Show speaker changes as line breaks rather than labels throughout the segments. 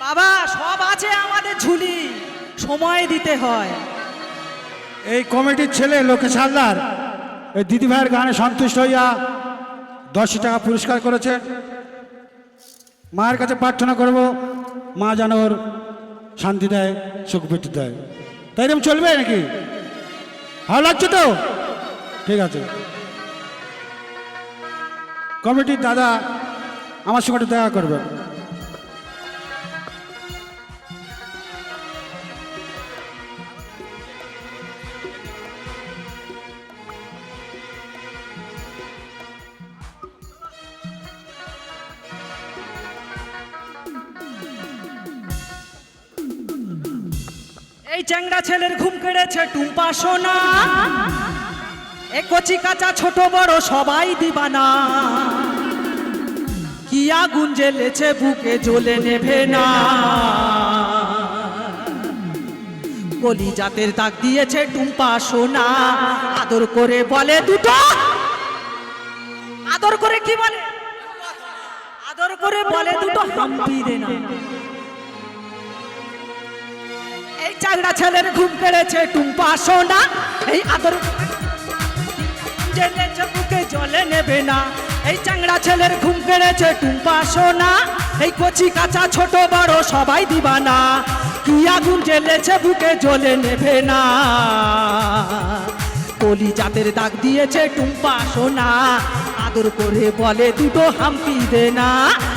বাবা সব আছে আমাদের ঝুলি, সময় দিতে হয়।
এই কমিটির ছেলে লোকেশ হালদার এই দিদিভাইয়ের গানে সন্তুষ্ট হইয়া 10 টাকা পুরস্কার করেছে। মায়ের কাছে প্রার্থনা করব, মা যেন ওর শান্তি দেয়, সুখ বৃদ্ধি দেয়। তাই এরকম চলবে নাকি? ভালো লাগছে তো? ঠিক আছে। কমিটির দাদা আমার সঙ্গে একটু দেখা করবেন।
এই চ্যাংড়া ছেলের ঘুম কেড়েছে টুম্পা সোনা, এ কচি কাঁচা ছোট বড় সবাই দিবানা। কি আগুন জ্বেলেছে বুকে জ্বলে নেভে না, কলি জাতের দাগ দিয়েছে টুম্পা সোনা। আদর করে বলে দুটো, আদর করে কি বলে, আদর করে বলে দুটো হাম্পি দে না। এই চাংড়া ছেলের ঘুম পেড়েছে টুম্পা সোনা, এই আদর জেলেছে বুকে জলে নেবে না। এই চাংড়া ছেলের ঘুম পেড়েছে টুম্পা সোনা, এই কচি কাঁচা ছোট বড় সবাই দিবানা। কি আগুন জ্বেলেছে বুকে জ্বলে নেবে না, কলি জাতের দাগ দিয়েছে টুম্পা সোনা। আদর করে বলে দুটো হাম্পি দে না,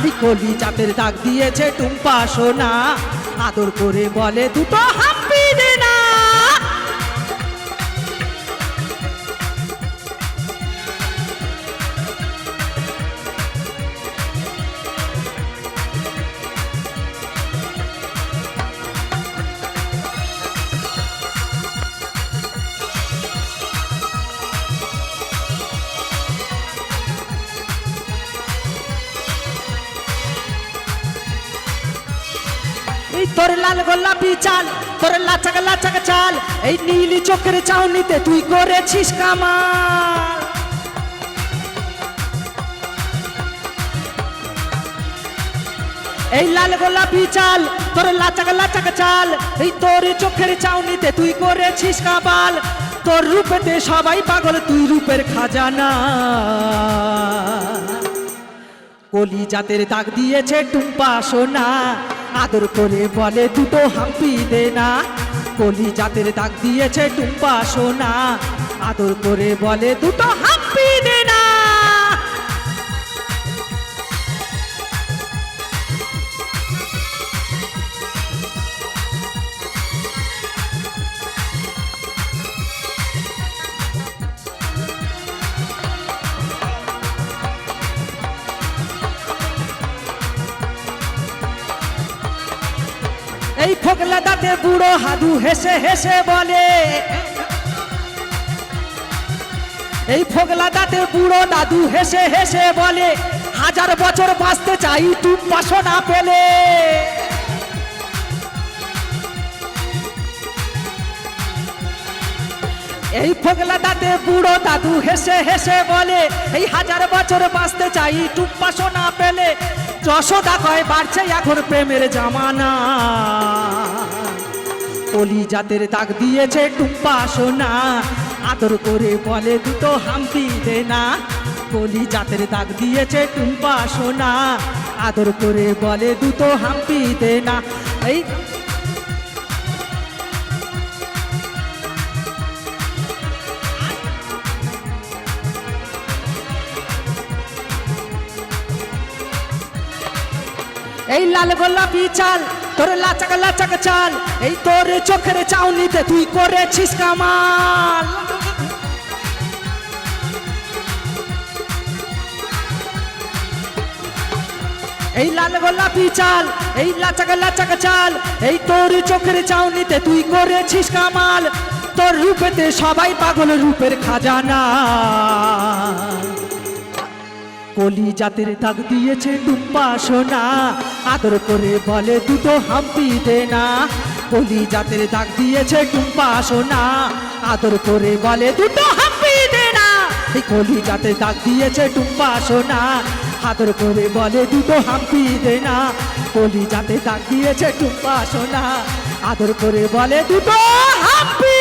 এই কলি জাতের দাগ দিয়েছে টুম্পা সোনা। আদর করে বলে দুটো হাম্পি দে না। এই তোর লাল গোলাপি চাল, তোর লাচাক লাচাক চাল, এই নীলি চোখের চাউনিতে তুই করেছিস কামাল। এই লাল গোলাপি চাল, তোর লাচাক লাচাক চাল, এই তোর চোখের চাউনিতে তুই করেছিস কামাল। তোর রূপেতে সবাই পাগল, তুই রূপের খাজানা। কলি জাতের দাগ দিয়েছে টুম্পা সোনা, আদর করে বলে দুটো হাম্পি দে না। কলি জাতের দাগ দিয়েছে টুম্পা সোনা, আদর করে বলে দুটো হাম্পি দে না। এই ফোকলা দাঁতে বুড়ো হাদু হেসে হেসে বলে, এই ফোকলা দাঁতে বুড়ো দাদু হেসে হেসে বলে, 1000 বছর বাঁচতে চাই টুম্পা সোনা পেলে। এই ফোকলা দাঁতে বুড়ো দাদু হেসে হেসে বলে, এই 1000 বছর বাঁচতে চাই টুম্পা সোনা পেলে। যশোদা কয় বাড়ছে এখন প্রেমের জামানা, কলি জাতের দাগ দিয়েছে টুম্পা সোনা। আদর করে বলে দুটো হাম্পি দে না, কলি জাতের দাগ দিয়েছে টুম্পা সোনা। আদর করে বলে দুটো হাম্পি দে না। এই এই লাল গোলাপি চাল, তোর লাচাক লাচাক চাল, এই তোর চোখের চাউনিতে তুই করেছিস কামাল। এই লাল গোলাপি চাল, এই লাচাক লাচাক চাল, এই তোর চোখের চাউনিতে তুই করেছিস কামাল। তোর রূপেতে সবাই পাগল, রূপের খাজানা। কলি জাতের দাগ দিয়েছে টুম্পা সোনা, আদর করে বলে দুটো হাম্পি দে না। কলি জাতের দাগ দিয়েছে টুম্পা সোনা, আদর করে বলে দুটো হাম্পি দে না। এই কলি জাতের দাগ দিয়েছে টুম্পা সোনা, আদর করে বলে দুটো হাম্পি দে না, কলি যাতে দাগ দিয়েছে টুম্পা সোনা, আদর করে বলে দুটো হাম্পি